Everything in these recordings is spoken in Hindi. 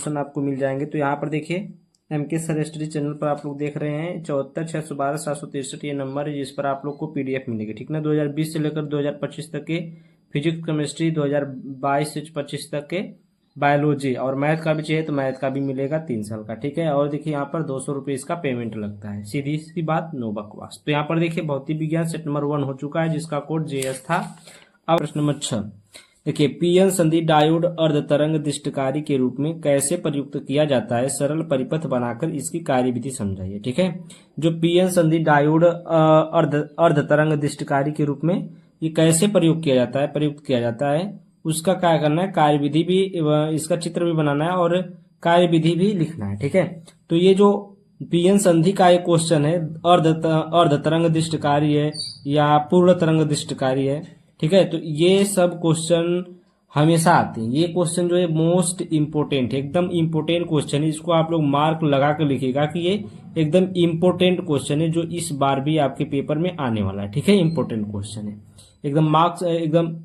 क्वेश्चन आपको मिल जाएंगे। तो यहाँ पर देखिए एमके सर स्टडी चैनल पर आप लोग देख रहे हैं 74 612 763 ये नंबर है जिस पर आप लोग को पीडीएफ मिलेगी, ठीक ना। 2020 से लेकर 2025 तक के फिजिक्स केमिस्ट्री, 2022 से 25 तक के बायोलॉजी और मैथ का भी चाहिए तो मैथ का भी मिलेगा 3 साल का, ठीक है। और देखिए यहाँ पर 200 रुपये इसका पेमेंट लगता है, सीधी सी बात, नो बकवास। तो यहाँ पर देखिए भौतिक विज्ञान सेट नंबर 1 हो चुका है जिसका कोड JS था। अब प्रश्न नंबर 6 देखिए, पीएन संधि डायोड अर्ध तरंग दिष्टकारी के रूप में कैसे प्रयुक्त किया जाता है, सरल परिपथ बनाकर इसकी कार्यविधि समझाइए, ठीक है। जो पीएन संधि डायोड अर्ध तरंग दिष्टकारी के रूप में ये कैसे प्रयुक्त किया जाता है उसका क्या करना है, कार्यविधि भी, इसका चित्र भी बनाना है और कार्यविधि भी लिखना है, ठीक है। तो ये जो पीएन संधि का एक क्वेश्चन है, अर्ध तरंग दिष्टकारी है या पूर्ण तरंग दिष्टकारी है, ठीक है। तो ये सब क्वेश्चन हमेशा आते हैं। ये क्वेश्चन जो है मोस्ट इम्पोर्टेंट है, एकदम इम्पोर्टेंट क्वेश्चन है। इसको आप लोग मार्क लगा कर लिखिएगा कि ये एकदम इम्पोर्टेंट क्वेश्चन है जो इस बार भी आपके पेपर में आने वाला है, ठीक है। इम्पोर्टेंट क्वेश्चन है, एकदम मार्क्स एकदम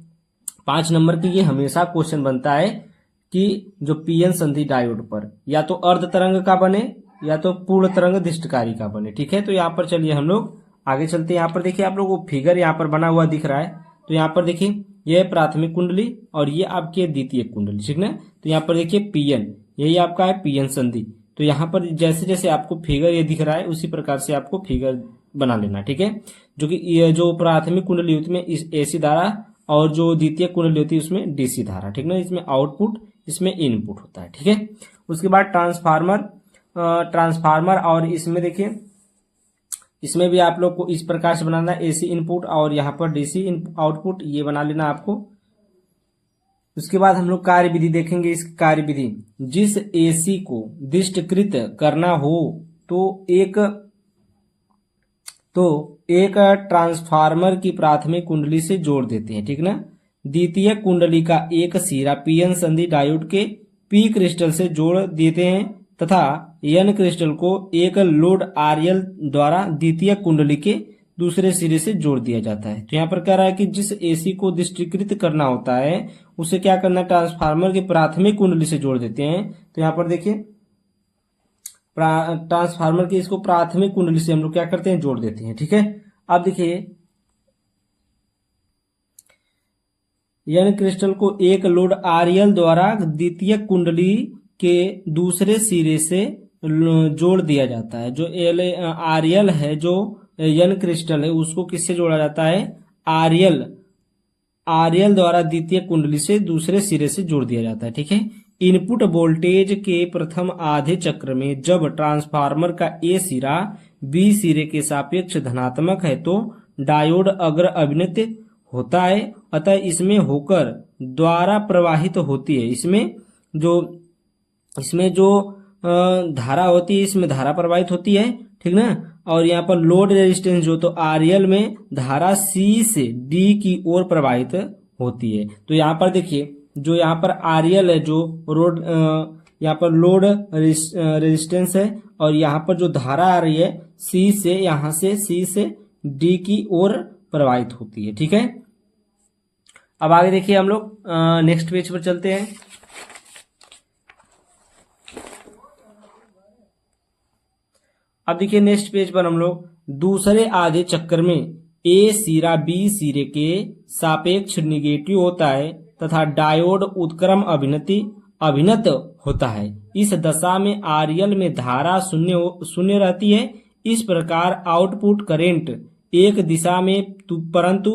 5 नंबर की ये हमेशा क्वेश्चन बनता है कि जो पीएन संधि डायोड पर या तो अर्ध तरंग का बने या तो पूर्ण तरंग दिष्टकारी का बने, ठीक है। तो यहाँ पर चलिए हम लोग आगे चलते हैं। यहाँ पर देखिए आप लोग को फिगर यहाँ पर बना हुआ दिख रहा है। तो यहाँ पर देखिए यह प्राथमिक कुंडली और ये आपकी द्वितीय कुंडली, ठीक ना। तो यहाँ पर देखिए पीएन, यही आपका है पीएन संधि। तो यहाँ पर जैसे जैसे आपको फिगर ये दिख रहा है उसी प्रकार से आपको फिगर बना लेना, ठीक है। जो कि ये जो प्राथमिक कुंडली होती है इस एसी धारा और जो द्वितीय कुंडली होती है उसमें डीसी धारा, ठीक ना। इसमें आउटपुट, इसमें इनपुट होता है, ठीक है। उसके बाद ट्रांसफार्मर और इसमें देखिए इसमें भी आप लोग को इस प्रकार से बनाना है, एसी इनपुट और यहाँ पर डीसी आउटपुट, ये बना लेना आपको। उसके बाद हम लोग कार्यविधि देखेंगे। इस कार्यविधि, जिस एसी को दिष्टकृत करना हो तो एक ट्रांसफार्मर की प्राथमिक कुंडली से जोड़ देते हैं, ठीक ना। द्वितीय कुंडली का एक सिरा पीएन संधि डायोड के पी क्रिस्टल से जोड़ देते हैं तथा एन क्रिस्टल को एक लोड आरएल द्वारा द्वितीय कुंडली के दूसरे सिरे से जोड़ दिया जाता है। तो यहाँ पर कह रहा है कि जिस एसी को दिष्टकृत करना होता है उसे क्या करना है, ट्रांसफार्मर की प्राथमिक कुंडली से जोड़ देते हैं। तो यहाँ पर देखिए ट्रांसफार्मर की इसको प्राथमिक कुंडली से हम लोग क्या करते हैं, जोड़ देते हैं, ठीक है। अब देखिए एन क्रिस्टल को एक लोड आरएल द्वारा द्वितीय कुंडली के दूसरे सिरे से जोड़ दिया जाता है। जो आरएल है, जो एन क्रिस्टल है, उसको किससे जोड़ा जाता है, आरएल द्वारा द्वितीय कुंडली से दूसरे सिरे से जोड़ दिया जाता है, ठीक है। इनपुट वोल्टेज के प्रथम आधे चक्र में जब ट्रांसफार्मर का ए सिरा बी सिरे के सापेक्ष धनात्मक है तो डायोड अग्र अभिनत होता है, अतः इसमें होकर द्वारा प्रवाहित होती है। इसमें जो धारा होती है, इसमें धारा प्रवाहित होती है, ठीक ना। और यहाँ पर लोड रेजिस्टेंस जो तो आरएल में धारा सी से डी की ओर प्रवाहित होती है। तो यहाँ पर देखिए जो यहाँ पर आरएल है, जो यहाँ पर लोड रेजिस्टेंस है और यहाँ पर जो धारा आ रही है सी से, यहाँ से सी से डी की ओर प्रवाहित होती है, ठीक है। अब आगे देखिए हम लोग नेक्स्ट पेज पर चलते हैं। अब देखिए नेक्स्ट पेज पर हम लोग दूसरे आधे चक्कर में ए सिरा बी सिरे के सापेक्ष निगेटिव होता है तथा डायोड उत्क्रम अभिनत होता है। इस दशा में आरएल में धारा शून्य रहती है। इस प्रकार आउटपुट करंट एक दिशा में परंतु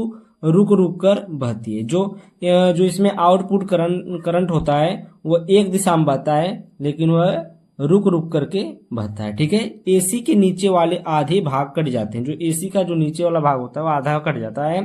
रुक कर बहती है। जो इसमें आउटपुट करंट होता है वो एक दिशा में बहता है लेकिन वह रुक करके बहता है, ठीक है। एसी के नीचे वाले आधे भाग कट जाते हैं। जो एसी का जो नीचे वाला भाग होता है वो आधा कट जाता है।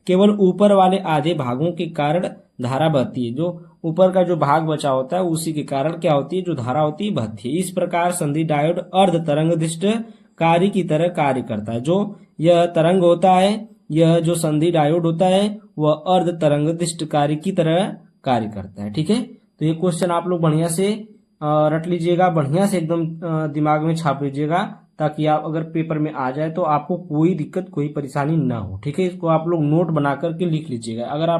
केवल ऊपर वाले आधे भागों के कारण धारा बहती है। जो ऊपर का जो भाग बचा होता है उसी के कारण क्या होती है, जो धारा होती है बहती है। इस प्रकार संधि डायोड अर्ध तरंग दिष्टकारी की तरह कार्य करता है। जो यह तरंग होता है, यह जो संधि डायोड होता है वह अर्ध तरंग दिष्टकारी की तरह कार्य करता है, ठीक है। तो ये क्वेश्चन आप लोग बढ़िया से रट लीजिएगा, बढ़िया से एकदम दिमाग में छाप लीजिएगा ताकि आप अगर पेपर में आ जाए तो आपको कोई दिक्कत, कोई परेशानी ना हो, ठीक है। इसको आप लोग नोट बना करके लिख लीजिएगा। अगर आप